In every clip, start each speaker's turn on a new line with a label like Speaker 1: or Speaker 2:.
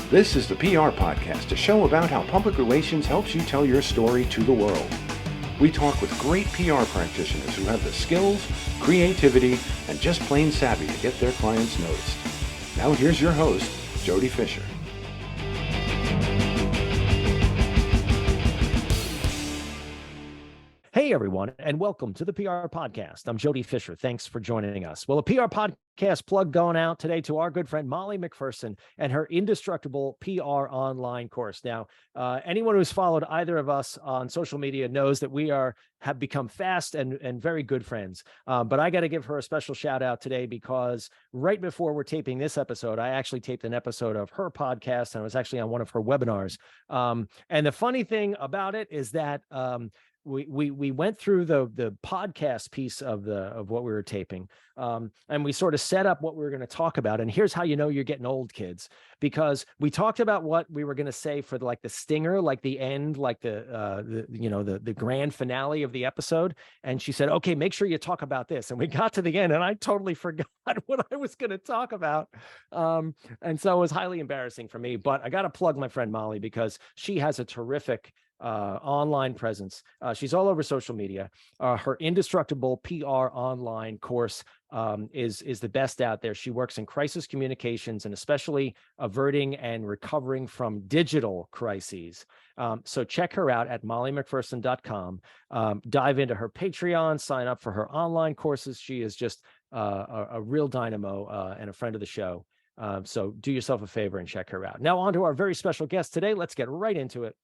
Speaker 1: This is the PR Podcast, a show about how public relations helps you tell your story to the world. We talk with great PR practitioners who have the skills, creativity, and just plain savvy to get their clients noticed. Now here's your host, Jody Fisher.
Speaker 2: Hey, everyone, and welcome to the PR Podcast. I'm Jody Fisher. Thanks for joining us. Well, a PR podcast plug going out today to our good friend Molly McPherson and her Indestructible PR online course. Now, anyone who's followed either of us on social media knows that we have become fast and very good friends. But I got to give her a special shout out today because right before we're taping this episode, I actually taped an episode of her podcast, and I was actually on one of her webinars. And the funny thing about it is that we went through the podcast piece of what we were taping, and we sort of set up what we were going to talk about. And here's how you know you're getting old, kids, because we talked about what we were going to say for like the stinger, like the end, like the grand finale of the episode. And she said, "Okay, make sure you talk about this." And we got to the end, and I totally forgot what I was going to talk about, and so it was highly embarrassing for me. But I got to plug my friend Molly because she has a terrific online presence. She's all over social media. Her Indestructible PR online course is the best out there. She works in crisis communications and especially averting and recovering from digital crises. So check her out at mollymcpherson.com. Dive into her Patreon, sign up for her online courses. She is just a real dynamo and a friend of the show. So do yourself a favor and check her out. Now on to our very special guest today. Let's get right into it.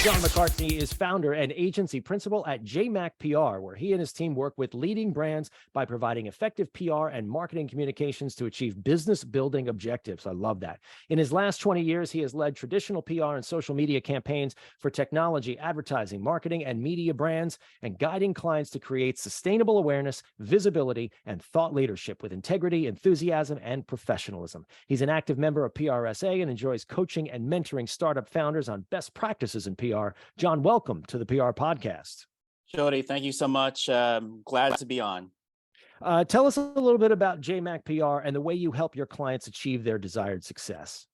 Speaker 2: John McCartney is founder and agency principal at Jmac PR, where he and his team work with leading brands by providing effective PR and marketing communications to achieve business building objectives. I love that. In his last 20 years, he has led traditional PR and social media campaigns for technology, advertising, marketing, and media brands, and guiding clients to create sustainable awareness, visibility, and thought leadership with integrity, enthusiasm, and professionalism. He's an active member of PRSA and enjoys coaching and mentoring startup founders on best practices in PR. John, welcome to the PR Podcast.
Speaker 3: Jody, thank you so much. Glad to be on.
Speaker 2: Tell us a little bit about Jmac PR and the way you help your clients achieve their desired success.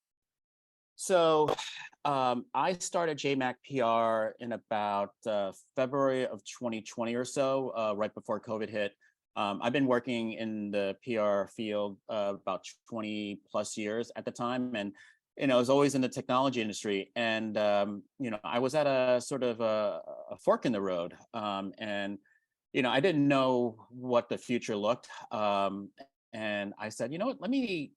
Speaker 3: So I started Jmac PR in about February of 2020 or so, right before COVID hit. I've been working in the PR field about 20 plus years at the time. And I was always in the technology industry, and I was at a sort of a fork in the road, and I didn't know what the future looked, and I said, you know what, let me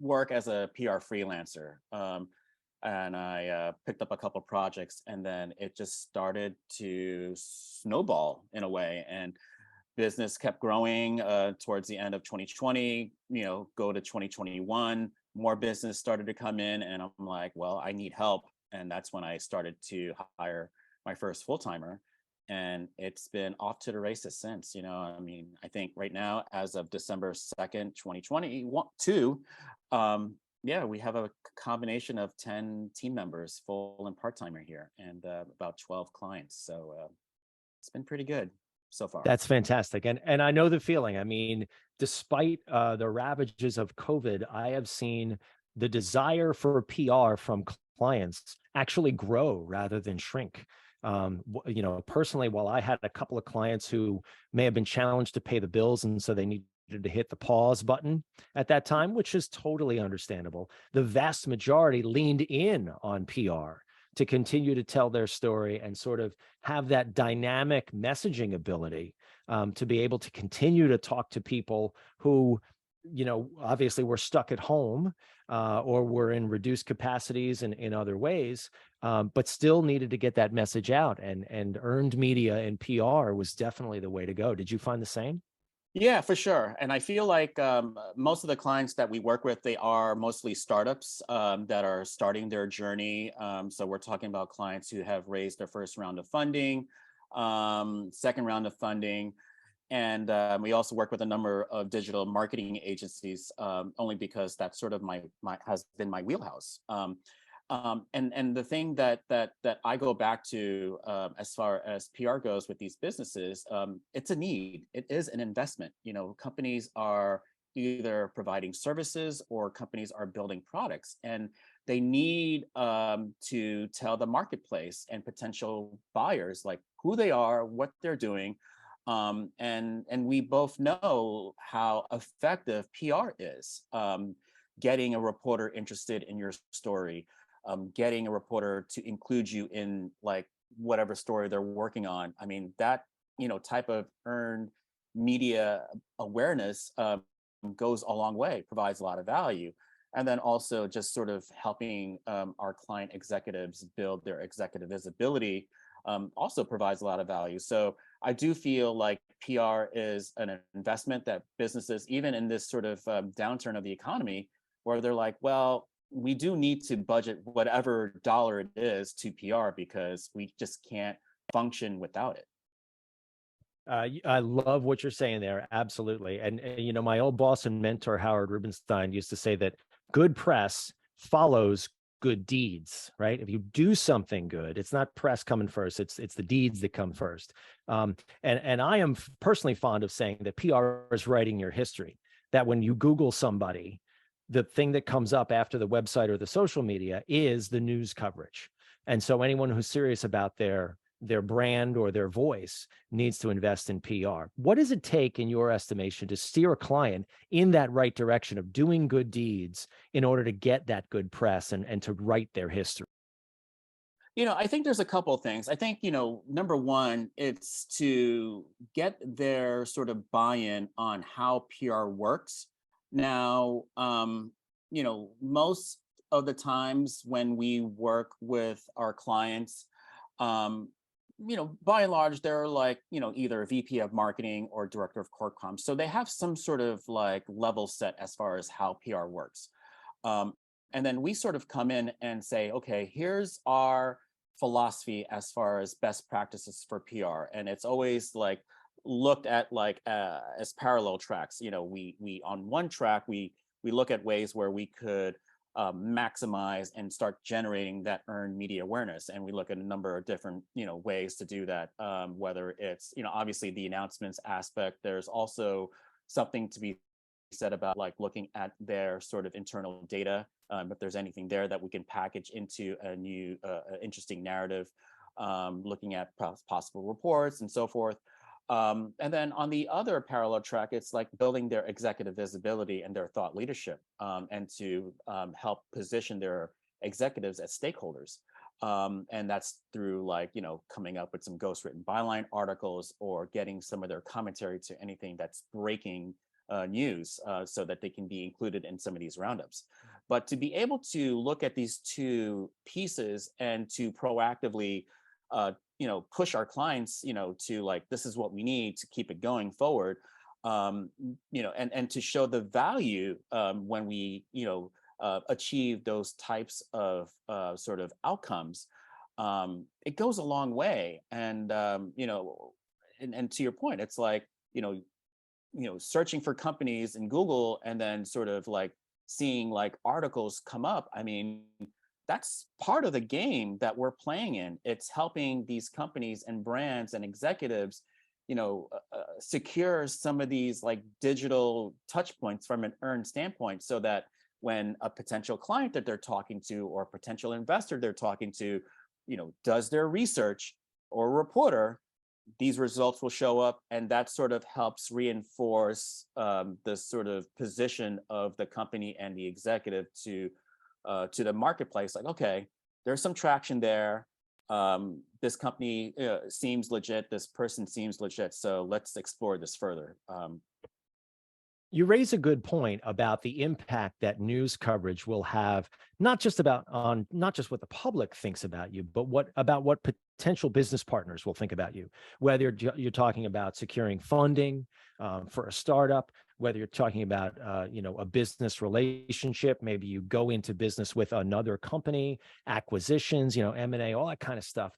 Speaker 3: work as a PR freelancer, and I picked up a couple projects, and then it just started to snowball in a way, and business kept growing towards the end of 2020, go to 2021. More business started to come in, and I'm like, well, I need help. And that's when I started to hire my first full-timer, and it's been off to the races since. I think right now, as of December 2nd, 2022, we have a combination of 10 team members, full and part-timer here, and about 12 clients. So it's been pretty good so far.
Speaker 2: That's fantastic. And I know the feeling. I mean, despite the ravages of COVID, I have seen the desire for PR from clients actually grow rather than shrink. Personally, while I had a couple of clients who may have been challenged to pay the bills, and so they needed to hit the pause button at that time, which is totally understandable, the vast majority leaned in on PR to continue to tell their story and sort of have that dynamic messaging ability to be able to continue to talk to people who, obviously were stuck at home or were in reduced capacities in other ways, but still needed to get that message out. And earned media and PR was definitely the way to go. Did you find the same?
Speaker 3: Yeah, for sure. And I feel like most of the clients that we work with, they are mostly startups that are starting their journey. So we're talking about clients who have raised their first round of funding, second round of funding. And we also work with a number of digital marketing agencies, only because that's sort of my has been my wheelhouse. And the thing that I go back to as far as PR goes with these businesses, it's a need. It is an investment. Companies are either providing services or companies are building products, and they need to tell the marketplace and potential buyers like who they are, what they're doing. And we both know how effective PR is. Getting a reporter interested in your story, getting a reporter to include you in like whatever story they're working on. I mean, that type of earned media awareness goes a long way, provides a lot of value. And then also just sort of helping our client executives build their executive visibility also provides a lot of value. So I do feel like PR is an investment that businesses, even in this sort of downturn of the economy, where they're like, well, we do need to budget whatever dollar it is to PR because we just can't function without it.
Speaker 2: I love what you're saying there. Absolutely. And, my old boss and mentor, Howard Rubenstein, used to say that good press follows good deeds, right? If you do something good, it's not press coming first. It's the deeds that come first. And I am personally fond of saying that PR is writing your history, that when you Google somebody, the thing that comes up after the website or the social media is the news coverage. And so anyone who's serious about their brand or their voice needs to invest in PR. What does it take, in your estimation, to steer a client in that right direction of doing good deeds in order to get that good press and to write their history?
Speaker 3: I think there's a couple of things. I think, number one, it's to get their sort of buy-in on how PR works. Now, most of the times when we work with our clients, by and large, they're like, either a VP of marketing or director of corp comm. So they have some sort of like level set as far as how PR works. And then we sort of come in and say, okay, here's our philosophy as far as best practices for PR. And it's always like looked at like as parallel tracks. We on one track, we look at ways where we could maximize and start generating that earned media awareness. And we look at a number of different, ways to do that, whether it's, obviously the announcements aspect. There's also something to be said about like looking at their sort of internal data, if there's anything there that we can package into a new interesting narrative, looking at possible reports and so forth. And then on the other parallel track, it's like building their executive visibility and their thought leadership, and to help position their executives as stakeholders. And that's through like, coming up with some ghostwritten byline articles or getting some of their commentary to anything that's breaking news, so that they can be included in some of these roundups. But to be able to look at these two pieces and to proactively push our clients, to like, this is what we need to keep it going forward, and to show the value when we, achieve those types of sort of outcomes, it goes a long way. And, and to your point, it's like, searching for companies in Google and then sort of like seeing like articles come up. I mean, that's part of the game that we're playing in. It's helping these companies and brands and executives, secure some of these like digital touch points from an earned standpoint, so that when a potential client that they're talking to or a potential investor they're talking to, does their research, or a reporter, these results will show up, and that sort of helps reinforce the sort of position of the company and the executive to the marketplace. Like, okay, there's some traction there. This company seems legit. This person seems legit. So let's explore this further.
Speaker 2: You raise a good point about the impact that news coverage will have, not just what the public thinks about you, but what potential business partners will think about you. Whether you're talking about securing funding for a startup, whether you're talking about a business relationship, maybe you go into business with another company, acquisitions, M&A, all that kind of stuff.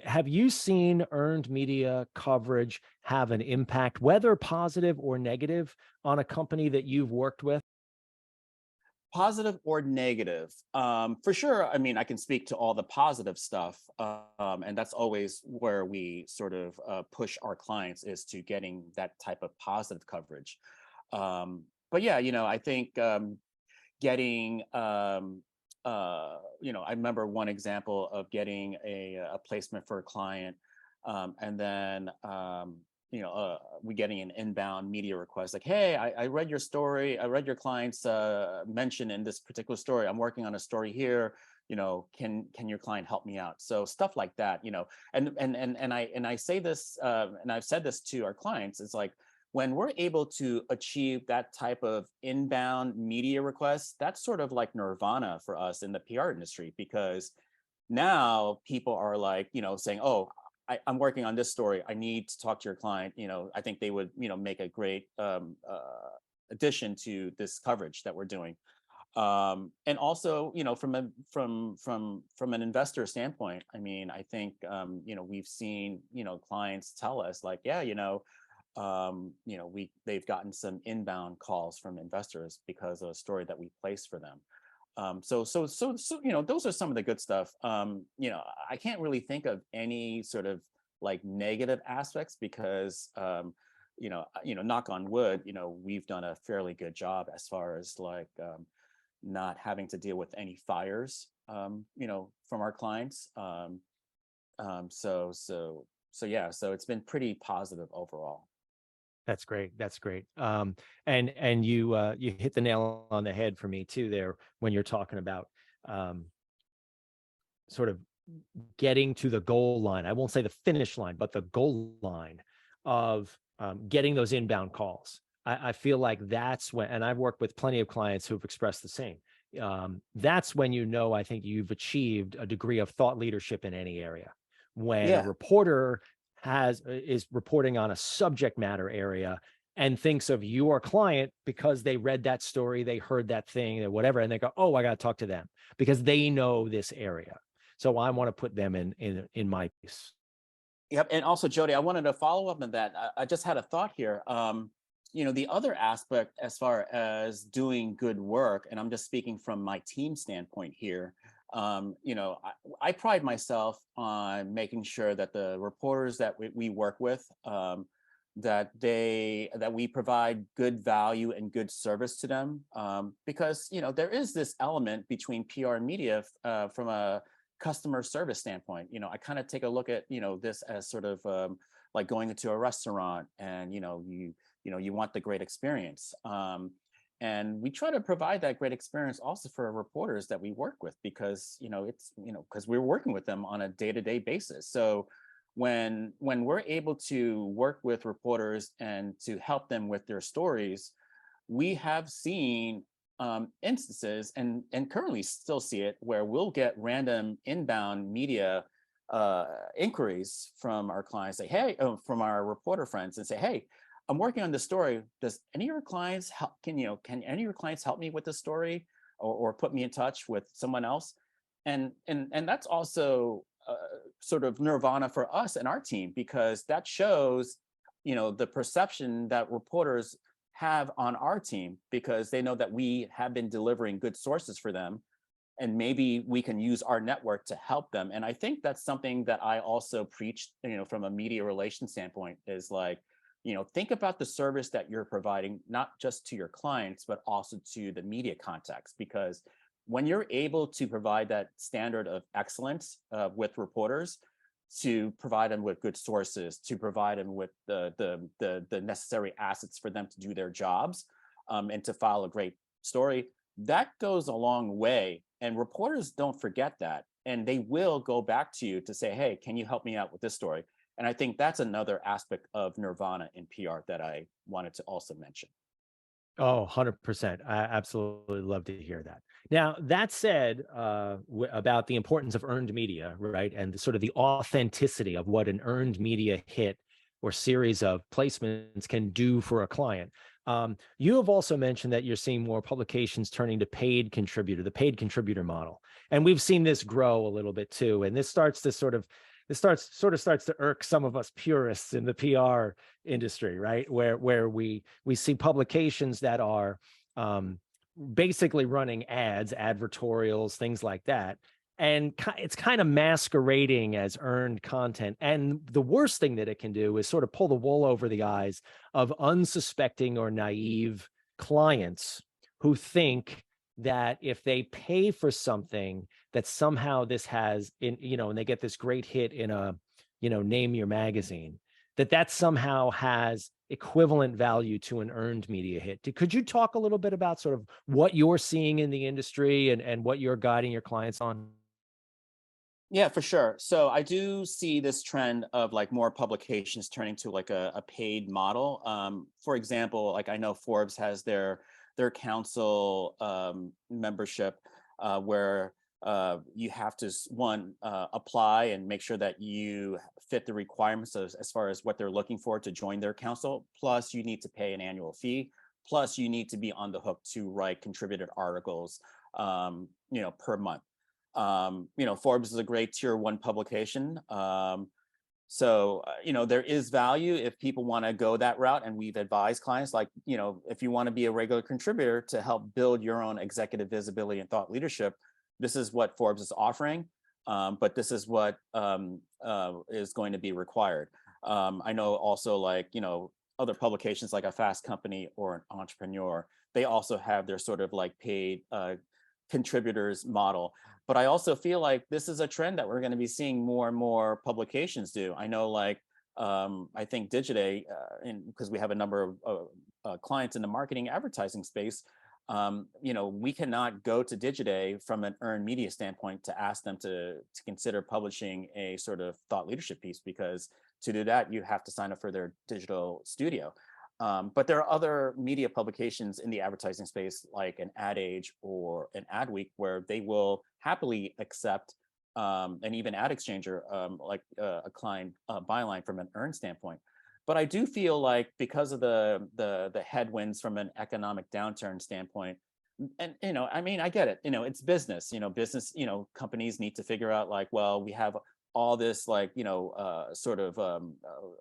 Speaker 2: Have you seen earned media coverage have an impact, whether positive or negative, on a company that you've worked with?
Speaker 3: Positive or negative? For sure. I mean, I can speak to all the positive stuff. And that's always where we sort of push our clients, is to getting that type of positive coverage. But yeah, I think getting I remember one example of getting a placement for a client, and then we getting an inbound media request like, hey, I read your story, I read your client's mention in this particular story, I'm working on a story here, can your client help me out? So stuff like that, and I say this, and I've said this to our clients, it's like, when we're able to achieve that type of inbound media requests, that's sort of like nirvana for us in the PR industry, because now people are like, saying, oh, I'm working on this story, I need to talk to your client, I think they would, make a great addition to this coverage that we're doing. And also, from an investor standpoint, I mean, I think, we've seen, clients tell us like, yeah, they've gotten some inbound calls from investors because of a story that we placed for them. So those are some of the good stuff. I can't really think of any sort of like negative aspects because, knock on wood, we've done a fairly good job as far as like not having to deal with any fires, from our clients. So it's been pretty positive overall.
Speaker 2: That's great. That's great. And you hit the nail on the head for me too there when you're talking about sort of getting to the goal line. I won't say the finish line, but the goal line of getting those inbound calls. I feel like that's when, and I've worked with plenty of clients who've expressed the same. That's when I think you've achieved a degree of thought leadership in any area. When a
Speaker 3: Yeah.
Speaker 2: reporter is reporting on a subject matter area and thinks of your client because they read that story, they heard that thing or whatever, and they go, oh, I got to talk to them because they know this area. So I want to put them in my piece.
Speaker 3: Yep. And also, Jody, I wanted to follow up on that. I just had a thought here. The other aspect as far as doing good work, and I'm just speaking from my team standpoint here, I pride myself on making sure that the reporters that we work with, that we provide good value and good service to them, because there is this element between PR and media from a customer service standpoint. I kind of take a look at this as sort of like going into a restaurant, and you want the great experience. And we try to provide that great experience also for reporters that we work with, because because we're working with them on a day-to-day basis. So when we're able to work with reporters and to help them with their stories, we have seen instances and currently still see it where we'll get random inbound media inquiries from our clients, say, hey, from our reporter friends, and say, hey, I'm working on this story. Does any of your clients help? Can any of your clients help me with this story, or put me in touch with someone else? And that's also sort of nirvana for us and our team, because that shows, the perception that reporters have on our team, because they know that we have been delivering good sources for them, and maybe we can use our network to help them. And I think that's something that I also preach, from a media relations standpoint, is like, think about the service that you're providing, not just to your clients, but also to the media context. Because when you're able to provide that standard of excellence with reporters, to provide them with good sources, to provide them with the necessary assets for them to do their jobs, and to file a great story, that goes a long way. And reporters don't forget that. And they will go back to you to say, hey, can you help me out with this story? And I think that's another aspect of nirvana in PR that I wanted to also mention.
Speaker 2: Oh, 100%. I absolutely love to hear that. Now, that said, about the importance of earned media, right? And sort of the authenticity of what an earned media hit or series of placements can do for a client. You have also mentioned that you're seeing more publications turning to the paid contributor model. And we've seen this grow a little bit too. And this starts to irk some of us purists in the PR industry, right? Where we see publications that are basically running ads, advertorials, things like that. and it's kind of masquerading as earned content. And the worst thing that it can do is sort of pull the wool over the eyes of unsuspecting or naive clients who think that if they pay for something, that somehow this has and they get this great hit in a, Name Your magazine, that somehow has equivalent value to an earned media hit. Could you talk a little bit about sort of what you're seeing in the industry and what you're guiding your clients on?
Speaker 3: Yeah, for sure. So I do see this trend of like more publications turning to like a paid model. For example, like I know Forbes has their council membership where you have to apply and make sure that you fit the requirements as far as what they're looking for to join their council. Plus, you need to pay an annual fee. Plus, you need to be on the hook to write contributed articles, per month. Forbes is a great tier 1 publication. There is value if people want to go that route. And we've advised clients like, if you want to be a regular contributor to help build your own executive visibility and thought leadership, this is what Forbes is offering. But this is what is going to be required. I know also like, other publications like a Fast Company or an Entrepreneur, they also have their sort of like paid contributors model. But I also feel like this is a trend that we're going to be seeing more and more publications do. I know like, I think Digiday, because we have a number of clients in the marketing advertising space, we cannot go to Digiday from an earned media standpoint to ask them to consider publishing a sort of thought leadership piece, because to do that, you have to sign up for their digital studio. But there are other media publications in the advertising space, like an Ad Age or an Adweek, where they will happily accept and even Ad Exchanger, like a client byline from an earned standpoint. But I do feel like because of the headwinds from an economic downturn standpoint, and I get it. It's business. Companies need to figure out like, well, we have all this like sort of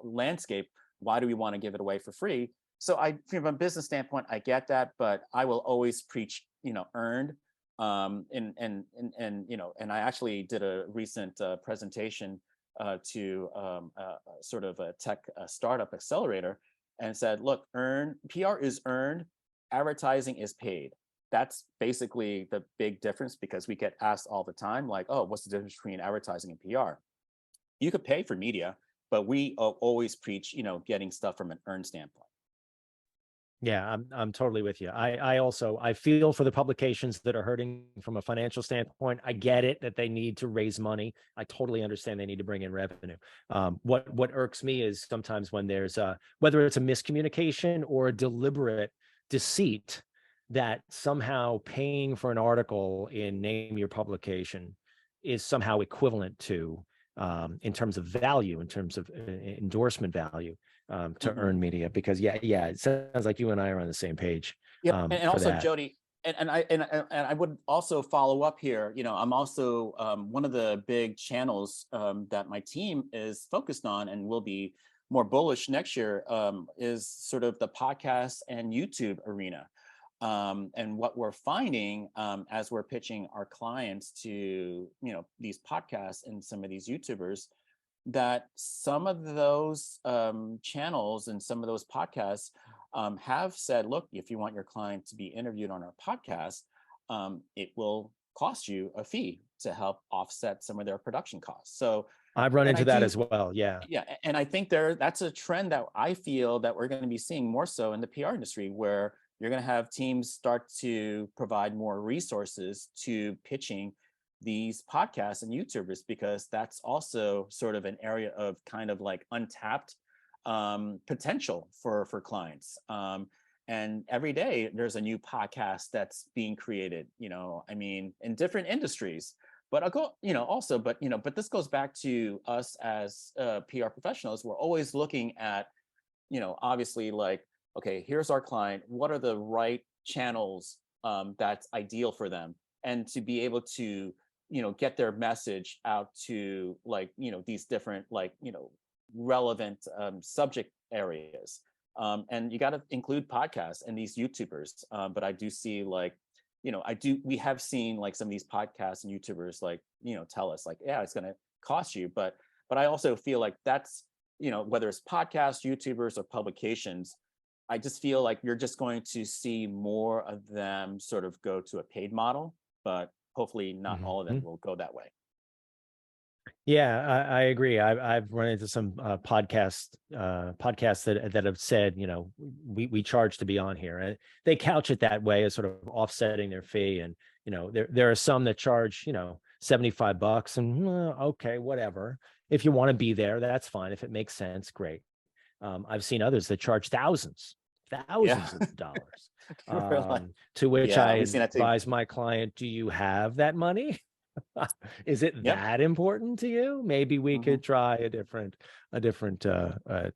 Speaker 3: landscape. Why do we want to give it away for free? So from a business standpoint, I get that, but I will always preach, earned. And I actually did a recent presentation to sort of a tech startup accelerator, and said, look, PR is earned, advertising is paid. That's basically the big difference, because we get asked all the time, like, oh, what's the difference between advertising and PR? You could pay for media, but we always preach, getting stuff from an earned standpoint.
Speaker 2: Yeah, I'm totally with you. I feel for the publications that are hurting from a financial standpoint. I get it that they need to raise money. I totally understand they need to bring in revenue. What irks me is sometimes when there's whether it's a miscommunication or a deliberate deceit, that somehow paying for an article in Name Your publication is somehow equivalent to, in terms of value, in terms of endorsement value, to earn media. Because it sounds like you and I are on the same page.
Speaker 3: Yeah, and also
Speaker 2: that.
Speaker 3: Jody, and I would also follow up here. I'm also one of the big channels that my team is focused on and will be more bullish next year is sort of the podcast and YouTube arena. And what we're finding as we're pitching our clients to these podcasts and some of these YouTubers, that some of those channels and some of those podcasts have said, look, if you want your client to be interviewed on our podcast, it will cost you a fee to help offset some of their production costs. So
Speaker 2: I've run into that as well. Yeah.
Speaker 3: And I think that's a trend that I feel that we're going to be seeing more so in the PR industry, where you're going to have teams start to provide more resources to pitching these podcasts and YouTubers, because that's also sort of an area of kind of like untapped potential for clients. And every day there's a new podcast that's being created, in different industries. But but this goes back to us as PR professionals. We're always looking at, obviously like, okay, here's our client. What are the right channels that's ideal for them? And to be able to, get their message out to like, these different like, relevant subject areas. And you got to include podcasts and these YouTubers. But I do see like we have seen like some of these podcasts and YouTubers like, tell us like, yeah, it's going to cost you. But I also feel like that's, whether it's podcasts, YouTubers, or publications, I just feel like you're just going to see more of them sort of go to a paid model, but hopefully not all of them will go that way.
Speaker 2: Yeah, I agree. I've run into some podcasts that have said, we charge to be on here, and they couch it that way as sort of offsetting their fee. And there are some that charge $75, and okay, whatever. If you want to be there, that's fine. If it makes sense, great. I've seen others that charge thousands of dollars. To which I advise my client, do you have that money? Is it that important to you? Maybe we could try a different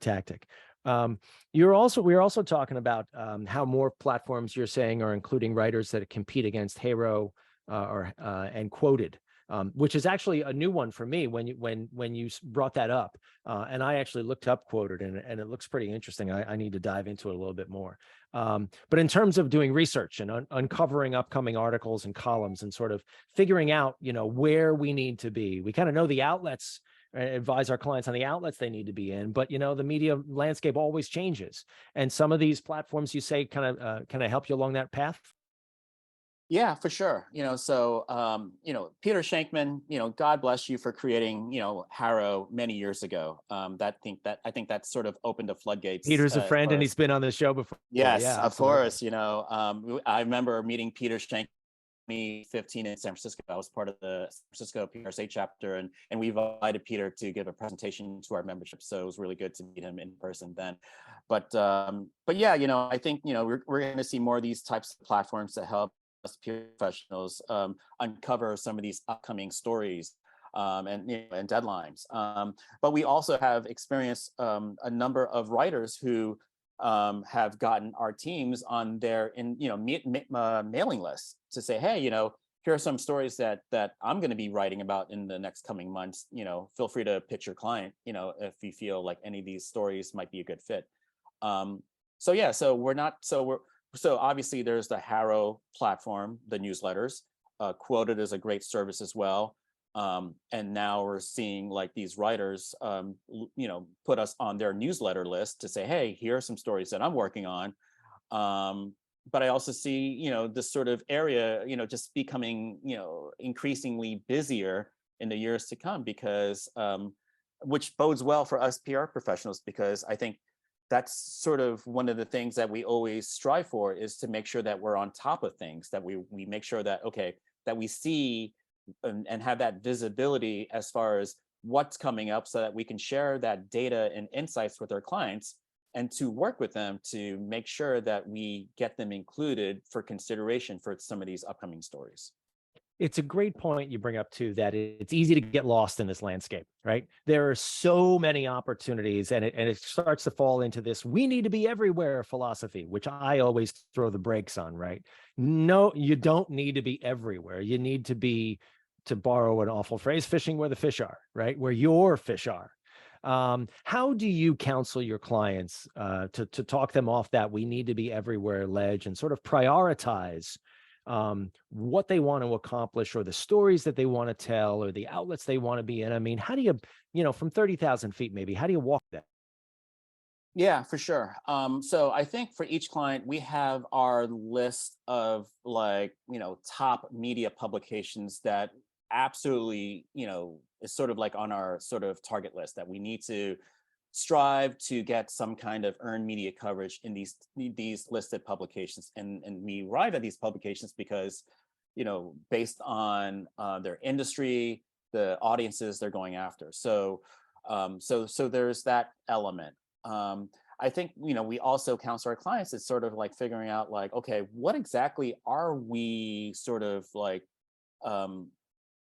Speaker 2: tactic. We're also talking about how more platforms, you're saying, are including writers that compete against Haro and Quoted, which is actually a new one for me when you brought that up. And I actually looked up Quoted, and it looks pretty interesting. I need to dive into it a little bit more. But in terms of doing research and uncovering upcoming articles and columns and sort of figuring out, where we need to be, we kind of know the outlets, advise our clients on the outlets they need to be in, but the media landscape always changes. And some of these platforms, you say, kind of help you along that path.
Speaker 3: Yeah, for sure. So, Peter Shankman, God bless you for creating, Haro many years ago. I think that sort of opened the floodgates.
Speaker 2: Peter's a friend, and he's been on the show before.
Speaker 3: Yes,
Speaker 2: yeah,
Speaker 3: of course. I remember meeting Peter Shankman 2015 in San Francisco. I was part of the San Francisco PRSA chapter, and we invited Peter to give a presentation to our membership. So it was really good to meet him in person then. But yeah, I think, we're going to see more of these types of platforms to help us peer professionals uncover some of these upcoming stories and deadlines. But we also have experienced a number of writers who have gotten our teams on their mailing lists to say, hey, here are some stories that I'm going to be writing about in the next coming months. Feel free to pitch your client, if you feel like any of these stories might be a good fit. So obviously there's the Haro platform, the newsletters. Quoted is a great service as well. And now we're seeing like these writers, put us on their newsletter list to say, hey, here are some stories that I'm working on. But I also see, this sort of area, just becoming, increasingly busier in the years to come, because which bodes well for us PR professionals, because I think that's sort of one of the things that we always strive for, is to make sure that we're on top of things, that we make sure that, that we see and have that visibility as far as what's coming up, so that we can share that data and insights with our clients, and to work with them to make sure that we get them included for consideration for some of these upcoming stories.
Speaker 2: It's a great point you bring up too, that it's easy to get lost in this landscape, right? There are so many opportunities, and it starts to fall into this "we need to be everywhere" philosophy, which I always throw the brakes on, right? No, you don't need to be everywhere. You need to be, to borrow an awful phrase, fishing where the fish are, right? Where your fish are. How do you counsel your clients to talk them off that "we need to be everywhere" ledge, and sort of prioritize what they want to accomplish, or the stories that they want to tell, or the outlets they want to be in? I mean, how do you, from 30,000 feet, maybe, how do you walk that?
Speaker 3: Yeah, for sure. So I think for each client, we have our list of top media publications that absolutely, is sort of like on our sort of target list, that we need to strive to get some kind of earned media coverage in these listed publications. And we arrive at these publications because, based on their industry, the audiences they're going after. So there's that element. I think, we also counsel our clients. It's sort of like figuring out like, okay, what exactly are we sort of like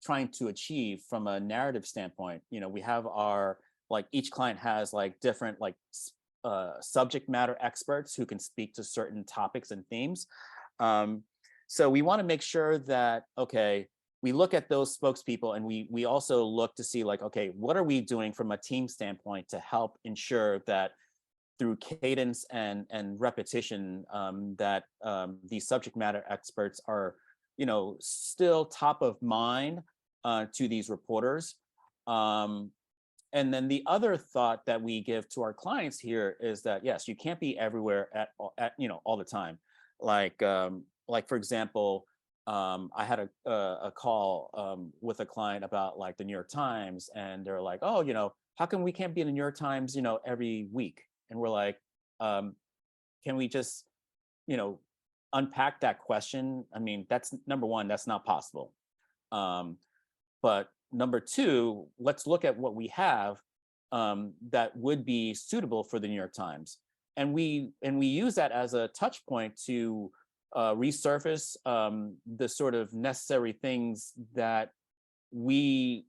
Speaker 3: trying to achieve from a narrative standpoint? We have our, like, each client has like different subject matter experts who can speak to certain topics and themes. So we want to make sure that, okay, we look at those spokespeople, and we also look to see like, okay, what are we doing from a team standpoint to help ensure that through cadence and repetition, that these subject matter experts are, still top of mind to these reporters. And then the other thought that we give to our clients here is that, yes, you can't be everywhere all the time. Like for example, I had a call with a client about like the New York Times, and they're like, oh, how come we can't be in the New York Times, every week? And we're like, can we just, unpack that question? I mean, that's number one, that's not possible. But number two, let's look at what we have that would be suitable for the New York Times. And we use that as a touch point to resurface the sort of necessary things that we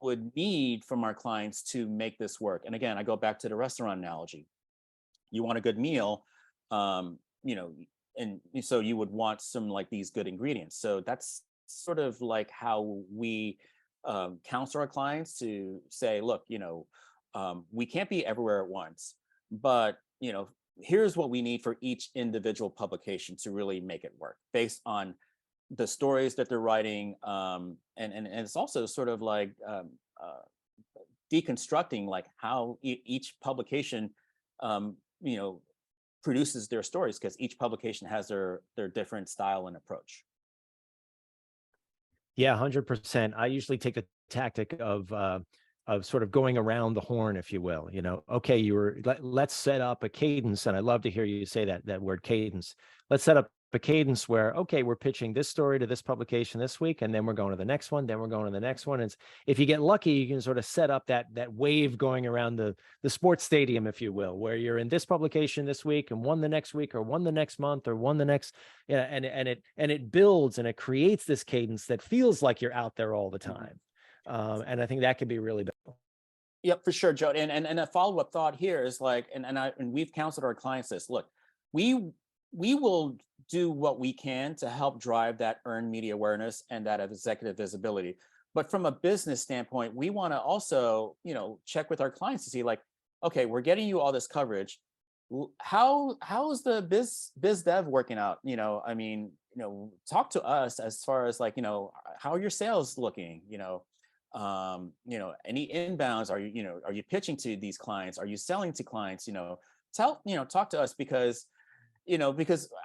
Speaker 3: would need from our clients to make this work. And again, I go back to the restaurant analogy. You want a good meal, and so you would want some like these good ingredients. So that's sort of like how we counsel our clients to say, look, we can't be everywhere at once, but here's what we need for each individual publication to really make it work based on the stories that they're writing, and it's also sort of like deconstructing like how each publication produces their stories, because each publication has their different style and approach.
Speaker 2: Yeah, 100%. I usually take the tactic of sort of going around the horn, if you will. Okay, let's set up a cadence, and I love to hear you say that word cadence. Let's set up a cadence where, okay, we're pitching this story to this publication this week, and then we're going to the next one, then we're going to the next one. And if you get lucky, you can sort of set up that wave going around the sports stadium, if you will, where you're in this publication this week and one the next week, or one the next month, or one the next, and it builds and it creates this cadence that feels like you're out there all the time. And I think that can be really beneficial.
Speaker 3: Yep, for sure, Joe. And a follow-up thought here is like, and we've counseled our clients this. Look, we will do what we can to help drive that earned media awareness and that executive visibility. But from a business standpoint, we want to also, check with our clients to see like, okay, we're getting you all this coverage. How is the biz dev working out? I mean, talk to us as far as like, how are your sales looking? Any inbounds? Are you pitching to these clients? Are you selling to clients? Talk to us, because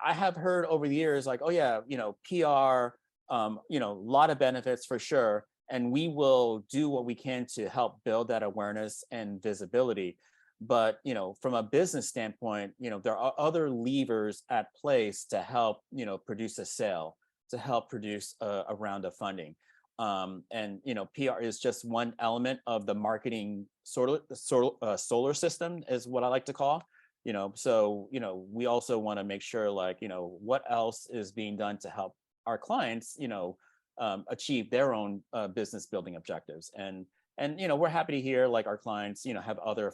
Speaker 3: I have heard over the years like, oh yeah, PR, lot of benefits for sure. And we will do what we can to help build that awareness and visibility. But, from a business standpoint, there are other levers at place to help, produce a sale, to help produce a round of funding. And PR is just one element of the marketing solar system, is what I like to call. So we also want to make sure like what else is being done to help our clients achieve their own business building objectives. And we're happy to hear like our clients have other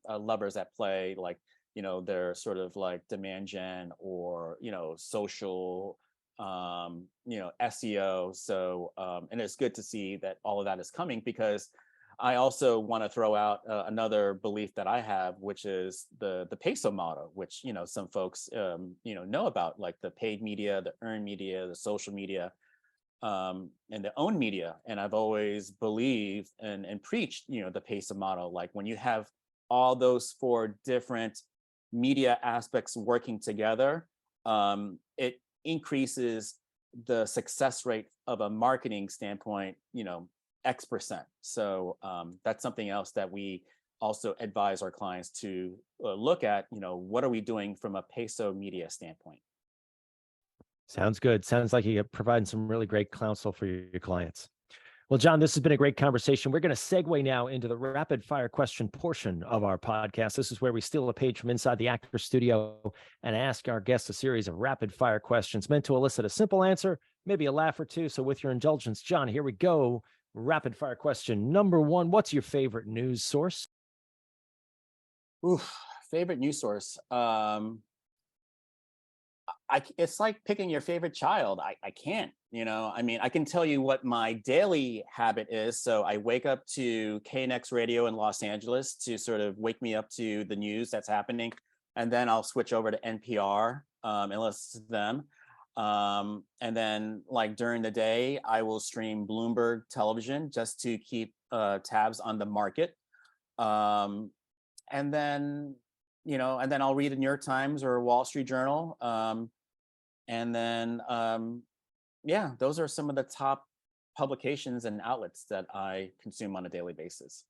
Speaker 3: levers at play, like they're sort of like demand gen or social SEO. So and it's good to see that all of that is coming, because I also want to throw out another belief that I have, which is the peso model, which some folks know about, like the paid media, the earned media, the social media, and the owned media. And I've always believed and preached the peso model. Like when you have all those four different media aspects working together, it increases the success rate of a marketing standpoint, X%. So that's something else that we also advise our clients to look at. What are we doing from a peso media standpoint?
Speaker 2: Sounds good. Sounds like you're providing some really great counsel for your clients. Well, John, this has been a great conversation. We're going to segue now into the rapid fire question portion of our podcast. This is where we steal a page from inside the actor studio and ask our guests a series of rapid fire questions meant to elicit a simple answer, maybe a laugh or two. So with your indulgence, John, here we go. Rapid fire question number one. What's your favorite news source?
Speaker 3: Favorite news source. it's like picking your favorite child. I can't, I mean, I can tell you what my daily habit is. So I wake up to KNX radio in Los Angeles to sort of wake me up to the news that's happening. And then I'll switch over to NPR and listen to them. And then like during the day, I will stream Bloomberg television just to keep tabs on the market. And then, I'll read the New York Times or Wall Street Journal. And then, those are some of the top publications and outlets that I consume on a daily basis.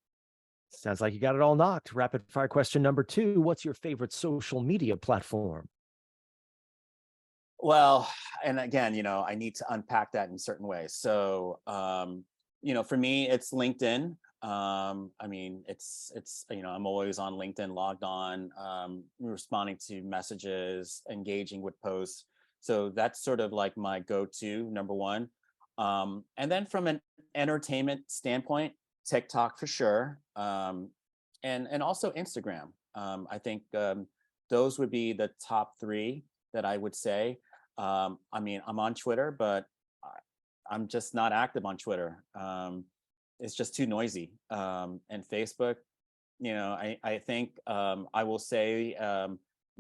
Speaker 2: Sounds like you got it all knocked. Rapid fire question number 2. What's your favorite social media platform?
Speaker 3: Well, and again, I need to unpack that in certain ways. So, for me, it's LinkedIn. I mean, it's I'm always on LinkedIn, logged on, responding to messages, engaging with posts. So that's sort of like my go-to number one. And then from an entertainment standpoint, TikTok for sure, and also Instagram. I think those would be the top 3 that I would say. I mean, I'm on Twitter, but I'm just not active on Twitter. It's just too noisy. And Facebook, I think I will say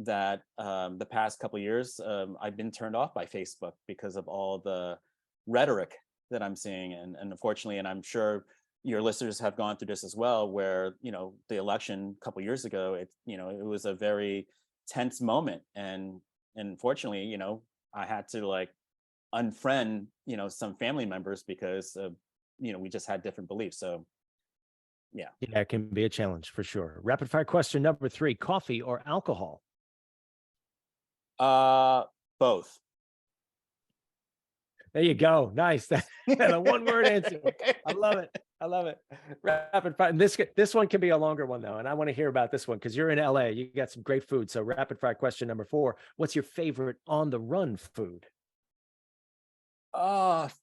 Speaker 3: that the past couple of years, I've been turned off by Facebook because of all the rhetoric that I'm seeing. And unfortunately, and I'm sure your listeners have gone through this as well, where, the election a couple of years ago, it was a very tense moment. And unfortunately, I had to like unfriend, some family members because we just had different beliefs. So yeah,
Speaker 2: it can be a challenge for sure. Rapid fire question number 3, coffee or alcohol?
Speaker 3: Both.
Speaker 2: There you go. Nice. That's a one-word answer. I love it. I love it. Rapid fire. And this one can be a longer one though, and I want to hear about this one because you're in LA. You got some great food. So rapid fire question number 4: what's your favorite on the run food?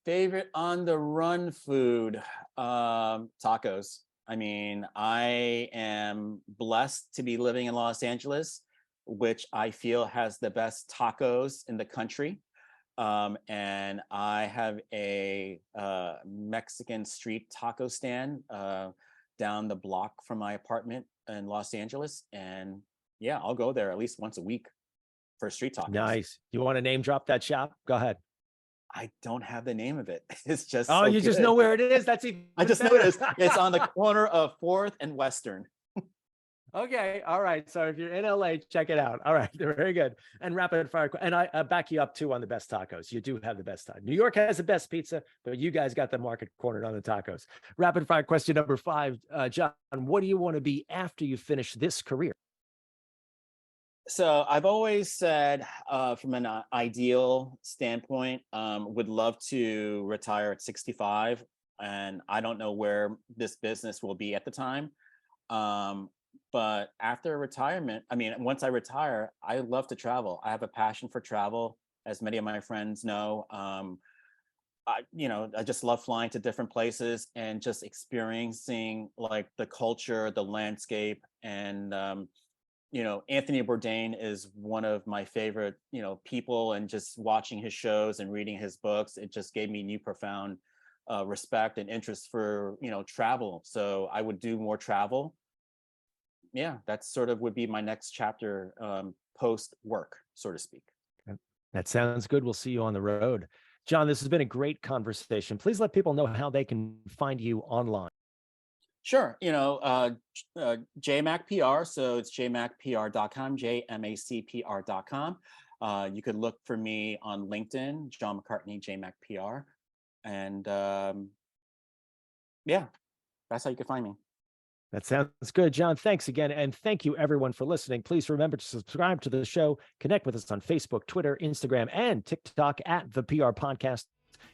Speaker 3: Favorite on the run food, tacos. I mean, I am blessed to be living in Los Angeles, which I feel has the best tacos in the country. And I have a Mexican street taco stand down the block from my apartment in Los Angeles. And yeah, I'll go there at least once a week for street tacos.
Speaker 2: Nice. You want to name drop that shop? Go ahead.
Speaker 3: I don't have the name of it. It's just
Speaker 2: you
Speaker 3: good.
Speaker 2: just know where it is. That's even
Speaker 3: I just know it is. It's on the corner of 4th and Western.
Speaker 2: Okay. All right. So if you're in LA, check it out. All right. Very good. And rapid fire. And I back you up too on the best tacos. You do have the best time. New York has the best pizza, but you guys got the market cornered on the tacos. Rapid fire question number 5. John, what do you want to be after you finish this career?
Speaker 3: So I've always said, from an ideal standpoint, would love to retire at 65. And I don't know where this business will be at the time. But after retirement, I mean, once I retire, I love to travel. I have a passion for travel, as many of my friends know. I just love flying to different places and just experiencing like the culture, the landscape. And, Anthony Bourdain is one of my favorite, people, and just watching his shows and reading his books, it just gave me new profound respect and interest for, travel. So I would do more travel. Yeah, that sort of would be my next chapter post work, so to speak.
Speaker 2: That sounds good. We'll see you on the road. John, this has been a great conversation. Please let people know how they can find you online.
Speaker 3: Sure. Jmac PR. So it's jmacpr.com, jmacpr.com. You could look for me on LinkedIn, John McCartney, Jmac PR. And that's how you can find me.
Speaker 2: That sounds good, John. Thanks again. And thank you everyone for listening. Please remember to subscribe to the show, connect with us on Facebook, Twitter, Instagram, and TikTok at the PR Podcast,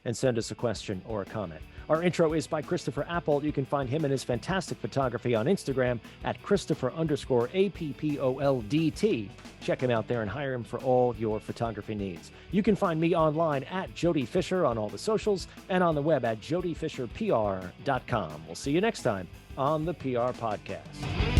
Speaker 2: and send us a question or a comment. Our intro is by Christopher Appold. You can find him and his fantastic photography on Instagram at Christopher_APPOLDT. Check him out there and hire him for all your photography needs. You can find me online at Jody Fisher on all the socials and on the web at jodyfisherpr.com. We'll see you next time on the PR Podcast.